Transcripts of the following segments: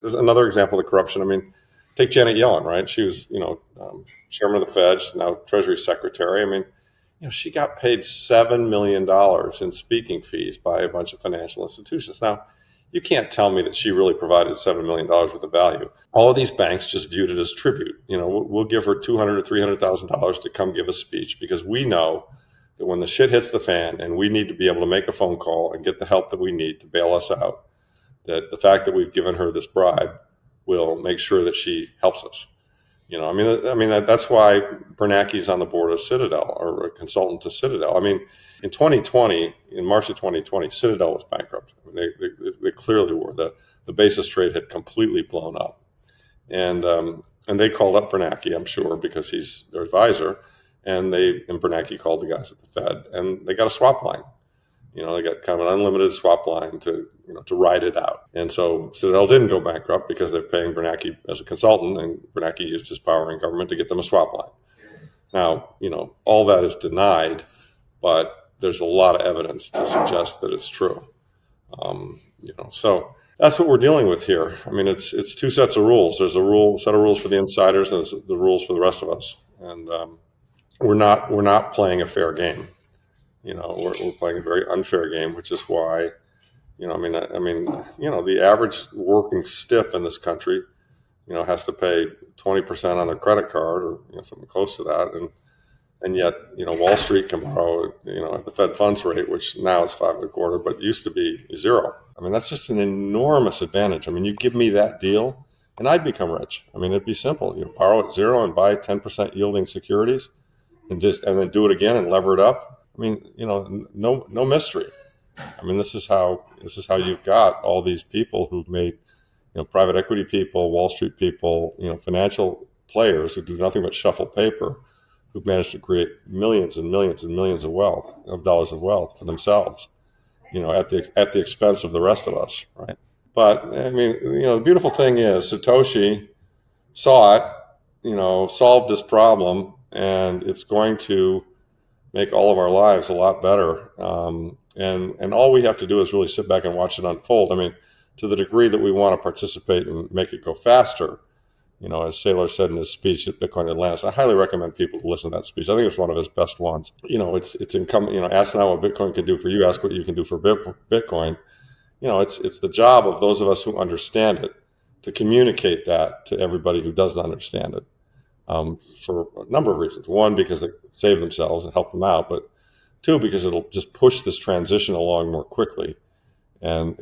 There's another example of corruption. I mean, take Janet Yellen, right? She was, chairman of the Fed, she's now Treasury Secretary. I mean, she got paid $7 million in speaking fees by a bunch of financial institutions. Now, you can't tell me that she really provided $7 million worth of value. All of these banks just viewed it as tribute. We'll give her $200,000 or $300,000 to come give a speech because we know that when the shit hits the fan and we need to be able to make a phone call and get the help that we need to bail us out, that the fact that we've given her this bribe will make sure that she helps us. That's why Bernanke's on the board of Citadel or a consultant to Citadel. I mean, in 2020, in March of 2020, Citadel was bankrupt. I mean, they clearly were. The basis trade had completely blown up, and they called up Bernanke, I'm sure, because he's their advisor, and Bernanke called the guys at the Fed, and they got a swap line. They got kind of an unlimited swap line to ride it out. And so Citadel didn't go bankrupt because they're paying Bernanke as a consultant, and Bernanke used his power in government to get them a swap line. Now, all that is denied, but there's a lot of evidence to suggest that it's true. So that's what we're dealing with here. I mean, it's two sets of rules. There's a set of rules for the insiders, and there's the rules for the rest of us. And we're not playing a fair game. We're playing a very unfair game, which is why, the average working stiff in this country, has to pay 20% on their credit card or something close to that, and yet Wall Street can borrow at the Fed funds rate, which now is 5.25, but used to be 0. I mean, that's just an enormous advantage. I mean, you give me that deal, and I'd become rich. I mean, it'd be simple. Borrow at 0 and buy 10% yielding securities, and then do it again and lever it up. I mean, no mystery. I mean, this is how you've got all these people who've made, private equity people, Wall Street people, financial players who do nothing but shuffle paper, who've managed to create millions and millions and millions of dollars of wealth for themselves, at the expense of the rest of us, right? But I mean, the beautiful thing is Satoshi saw it, solved this problem, and it's going to make all of our lives a lot better. And all we have to do is really sit back and watch it unfold. I mean, to the degree that we want to participate and make it go faster, as Saylor said in his speech at Bitcoin Atlantis, I highly recommend people to listen to that speech. I think it's one of his best ones. It's incumbent, ask not what Bitcoin can do for you, ask what you can do for Bitcoin. It's the job of those of us who understand it to communicate that to everybody who doesn't understand it. For a number of reasons. One, because they save themselves and help them out, but two, because it'll just push this transition along more quickly. And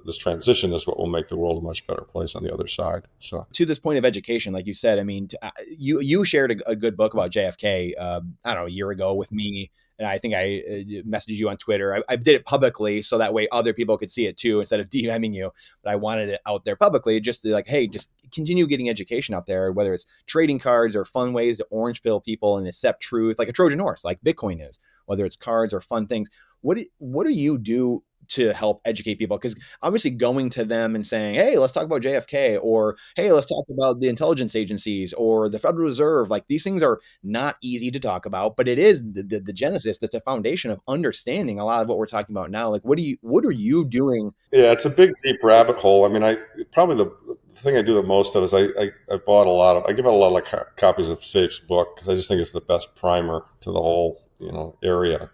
this transition is what will make the world a much better place on the other side. So, to this point of education, like you said, I mean, you shared a good book about JFK, I don't know, a year ago with me. And I think I messaged you on Twitter. I did it publicly so that way other people could see it too, instead of DMing you. But I wanted it out there publicly just to hey, just continue getting education out there, whether it's trading cards or fun ways to orange pill people and accept truth, like a Trojan horse, like Bitcoin is, whether it's cards or fun things. What do you do to help educate people? Because obviously going to them and saying, hey, let's talk about JFK, or hey, let's talk about the intelligence agencies or the Federal Reserve. Like, these things are not easy to talk about, but it is the genesis, that's the foundation of understanding a lot of what we're talking about now. Like, what are you doing? Yeah, it's a big, deep rabbit hole. I mean, probably the thing I do the most of is I give out a lot of copies of Safe's book because I just think it's the best primer to the whole, area.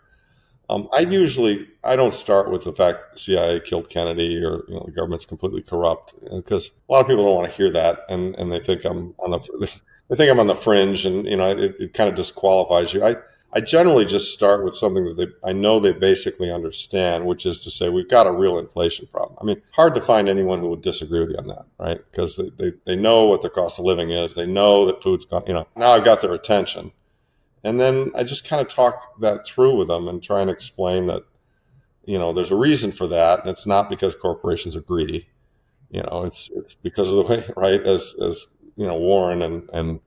I don't start with the fact the CIA killed Kennedy or the government's completely corrupt, because a lot of people don't want to hear that, and they think I'm on the fringe, and it kind of disqualifies you. I generally just start with something that I know they basically understand, which is to say we've got a real inflation problem. I mean, hard to find anyone who would disagree with you on that, right? Because they know what the cost of living is, they know that food's gone. Now I've got their attention. And then I just kind of talk that through with them and try and explain that, there's a reason for that. And it's not because corporations are greedy. It's because of the way, right, as Warren and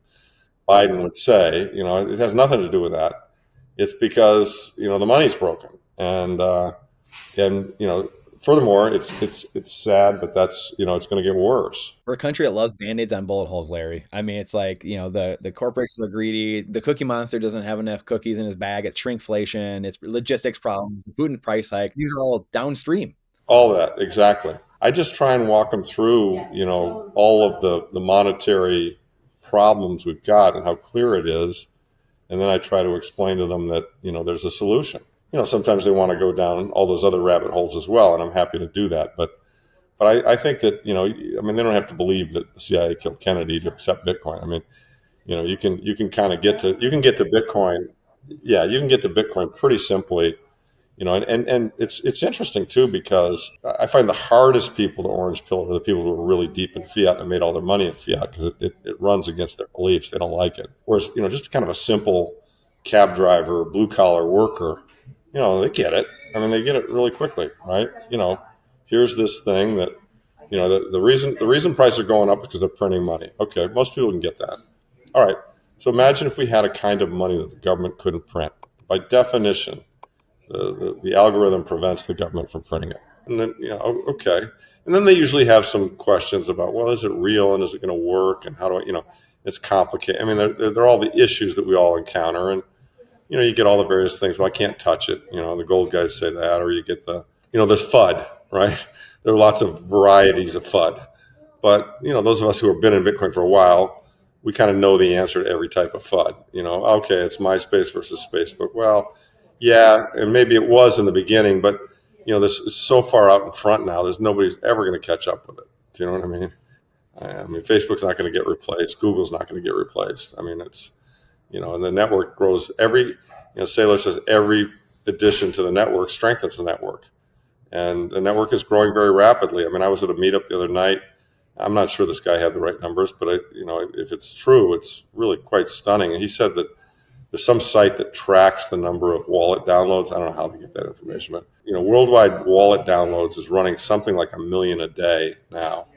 Biden would say, it has nothing to do with that. It's because, the money's broken. And furthermore, it's sad, but that's, it's going to get worse. We're a country that loves Band-Aids on bullet holes, Larry. I mean, it's like, the corporations are greedy. The Cookie Monster doesn't have enough cookies in his bag. It's shrinkflation. It's logistics problems, food and price hike. These are all downstream. All that, exactly. I just try and walk them through, all of the monetary problems we've got and how clear it is. And then I try to explain to them that, there's a solution. Sometimes they want to go down all those other rabbit holes as well, and I'm happy to do that. But I think that, they don't have to believe that the CIA killed Kennedy to accept Bitcoin. I mean, you can kind of get to Bitcoin. Yeah, you can get to Bitcoin pretty simply. And it's interesting too, because I find the hardest people to orange pill are the people who are really deep in fiat and made all their money in fiat, because it runs against their beliefs. They don't like it. Whereas, just kind of a simple cab driver, blue collar worker, they get it. I mean, they get it really quickly, right? Here's this thing that, the reason prices are going up is because they're printing money. Okay, most people can get that. All right. So imagine if we had a kind of money that the government couldn't print. By definition, the algorithm prevents the government from printing it. And then, okay. And then they usually have some questions about, well, is it real and is it going to work? And how do I, it's complicated. I mean, they're all the issues that we all encounter. And, you get all the various things. Well, I can't touch it. The gold guys say that, or you get there's FUD, right? There are lots of varieties of FUD. But, those of us who have been in Bitcoin for a while, we kind of know the answer to every type of FUD. Okay, it's MySpace versus Facebook. Well, yeah, and maybe it was in the beginning, but this is so far out in front now. There's nobody's ever going to catch up with it. Do you know what I mean? I mean, Facebook's not going to get replaced. Google's not going to get replaced. I mean, it's and the network grows Saylor says every addition to the network strengthens the network, and the network is growing very rapidly. I mean, I was at a meetup the other night. I'm not sure this guy had the right numbers, but if it's true, it's really quite stunning. And he said that there's some site that tracks the number of wallet downloads. I don't know how to get that information, but worldwide wallet downloads is running something like 1 million a day now.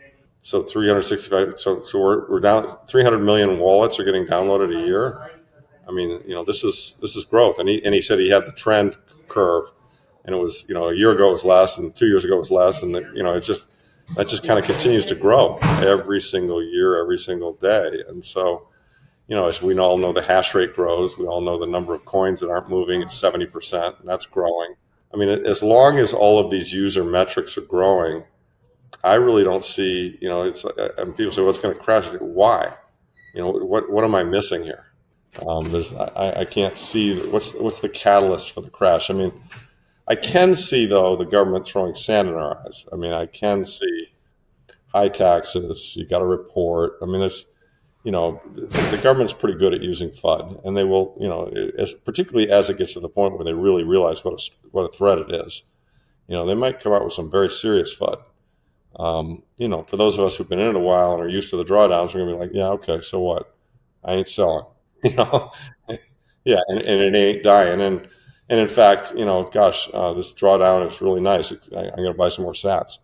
So 365. So we're down 300 million wallets are getting downloaded a year. I mean, this is growth. And he said he had the trend curve, and it was a year ago it was less, and 2 years ago it was less, and it's just that just kind of continues to grow every single year, every single day, and so. As we all know, the hash rate grows. We all know the number of coins that aren't moving is 70%, and that's growing. I mean, as long as all of these user metrics are growing, I really don't see, it's, and people say, well, it's going to crash. I say, why? What am I missing here? I can't see what's the catalyst for the crash. I mean, I can see, though, the government throwing sand in our eyes. I mean, I can see high taxes. You got to report. I mean, there's, the government's pretty good at using FUD, and they will, particularly as it gets to the point where they really realize what a threat it is. They might come out with some very serious FUD. For those of us who've been in it a while and are used to the drawdowns, we're gonna be like, yeah, okay, so what? I ain't selling. Yeah, and it ain't dying. And in fact, gosh, this drawdown is really nice. I'm gonna buy some more sats.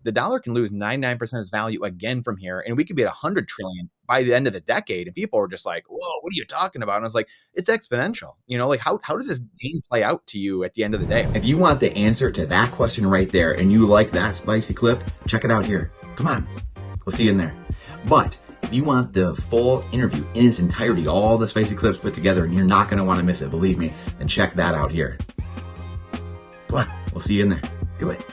The dollar can lose 99% of its value again from here, and we could be at 100 trillion by the end of the decade. And people are just like, whoa, what are you talking about? And I was like, it's exponential. How does this game play out to you at the end of the day? If you want the answer to that question right there, and you like that spicy clip, check it out here. Come on, we'll see you in there. But if you want the full interview in its entirety, all the spicy clips put together, and you're not going to want to miss it, believe me, then check that out here. Come on, we'll see you in there. Do it.